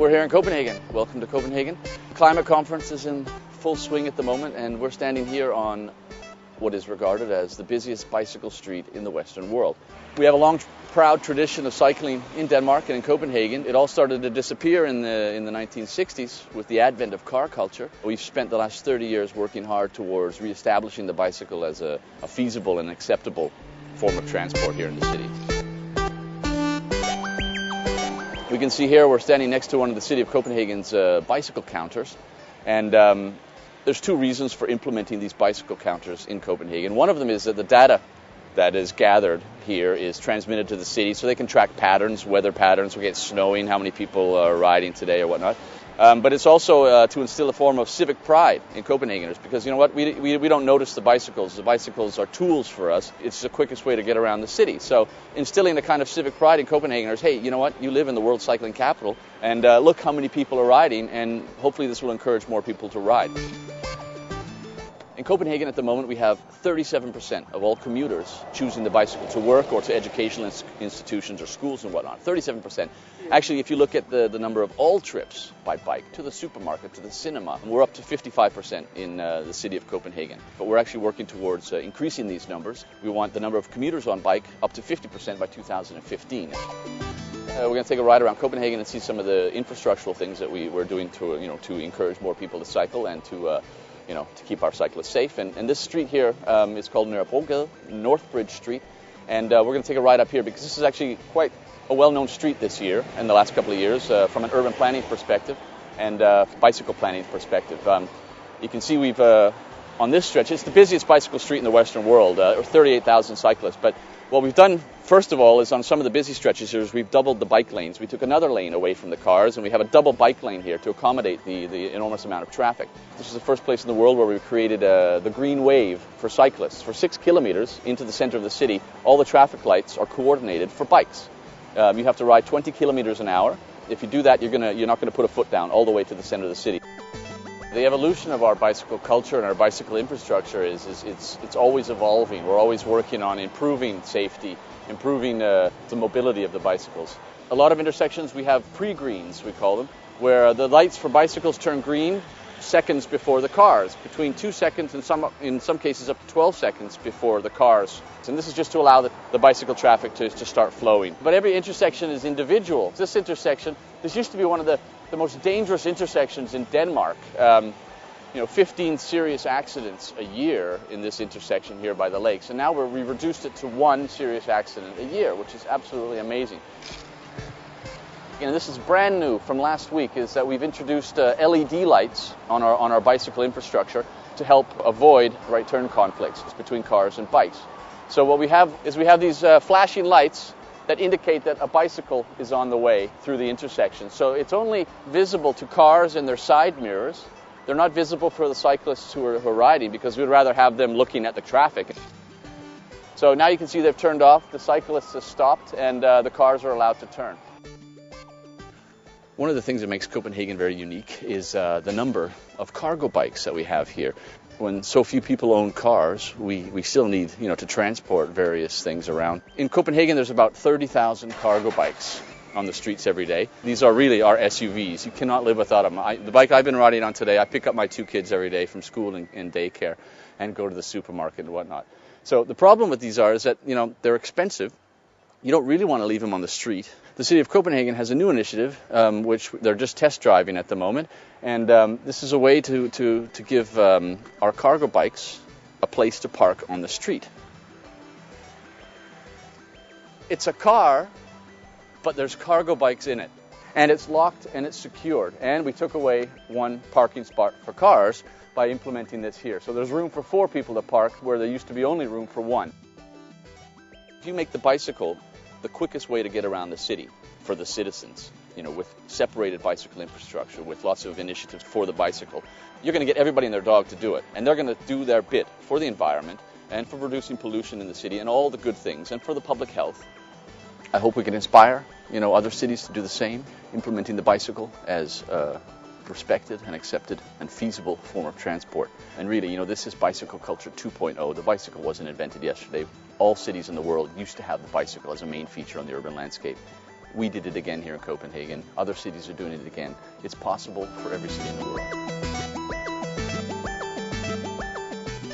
We're here in Copenhagen. Welcome to Copenhagen. The climate conference is in full swing at the moment, and we're standing here on what is regarded as the busiest bicycle street in the Western world. We have a long, proud tradition of cycling in Denmark and in Copenhagen. It all started to disappear in the 1960s with the advent of car culture. We've spent the last 30 years working hard towards reestablishing the bicycle as a feasible and acceptable form of transport here in the city. We can see here we're standing next to one of the city of Copenhagen's bicycle counters, and there's two reasons for implementing these bicycle counters in Copenhagen. One of them is that the data that is gathered here is transmitted to the city so they can track patterns, weather patterns, we get snowing, how many people are riding today or whatnot. But it's also to instill a form of civic pride in Copenhageners, because you know what, we don't notice the bicycles. The bicycles are tools for us. It's the quickest way to get around the city. So instilling the kind of civic pride in Copenhageners, hey, you know what, you live in the world cycling capital, and look how many people are riding, and hopefully this will encourage more people to ride. In Copenhagen at the moment we have 37% of all commuters choosing the bicycle to work or to educational institutions or schools and whatnot. 37%. Actually, if you look at the number of all trips by bike to the supermarket, to the cinema, we're up to 55% in the city of Copenhagen. But we're actually working towards increasing these numbers. We want the number of commuters on bike up to 50% by 2015. We're going to take a ride around Copenhagen and see some of the infrastructural things that we're doing to encourage more people to cycle and to keep our cyclists safe. And this street here is called Nørrebrogade, Northbridge Street. And we're going to take a ride up here because this is actually quite a well-known street this year and the last couple of years from an urban planning perspective and bicycle planning perspective. You can see we've, on this stretch, it's the busiest bicycle street in the Western world, 38,000 cyclists. But what we've done, first of all, is on some of the busy stretches here is we've doubled the bike lanes. We took another lane away from the cars, and we have a double bike lane here to accommodate the enormous amount of traffic. This is the first place in the world where we've created the green wave for cyclists. For 6 kilometers into the center of the city, all the traffic lights are coordinated for bikes. You have to ride 20 kilometers an hour. If you do that, you're not going to put a foot down all the way to the center of the city. The evolution of our bicycle culture and our bicycle infrastructure it's always evolving. We're always working on improving safety, improving the mobility of the bicycles. A lot of intersections we have pre-greens, we call them, where the lights for bicycles turn green seconds before the cars, between 2 seconds and in some cases up to 12 seconds before the cars. And this is just to allow the bicycle traffic to start flowing. But every intersection is individual. This intersection, this used to be one of the most dangerous intersections in Denmark. 15 serious accidents a year in this intersection here by the lakes. And now we've reduced it to 1 serious accident a year, which is absolutely amazing. And this is brand new from last week, is that we've introduced LED lights on our bicycle infrastructure to help avoid right turn conflicts between cars and bikes. So what we have is these flashing lights that indicate that a bicycle is on the way through the intersection. So it's only visible to cars and their side mirrors. They're not visible for the cyclists who are riding, because we'd rather have them looking at the traffic. So now you can see they've turned off, the cyclists have stopped, and the cars are allowed to turn. One of the things that makes Copenhagen very unique is the number of cargo bikes that we have here. When so few people own cars, we still need to transport various things around. In Copenhagen there's about 30,000 cargo bikes on the streets every day. These are really our SUVs. You cannot live without them. The bike I've been riding on today, I pick up my 2 kids every day from school and daycare and go to the supermarket and whatnot. So the problem with these is that they're expensive. You don't really want to leave them on the street. The city of Copenhagen has a new initiative, which they're just test driving at the moment, and this is a way to give our cargo bikes a place to park on the street. It's a car, but there's cargo bikes in it, and it's locked and it's secured, and we took away 1 parking spot for cars by implementing this here. So there's room for 4 people to park where there used to be only room for 1. If you make the bicycle the quickest way to get around the city for the citizens, with separated bicycle infrastructure, with lots of initiatives for the bicycle, you're going to get everybody and their dog to do it. And they're going to do their bit for the environment and for reducing pollution in the city and all the good things and for the public health. I hope we can inspire, other cities to do the same, implementing the bicycle as a respected and accepted and feasible form of transport. And really, this is bicycle culture 2.0. The bicycle wasn't invented yesterday. All cities in the world used to have the bicycle as a main feature on the urban landscape. We did it again here in Copenhagen. Other cities are doing it again. It's possible for every city in the world.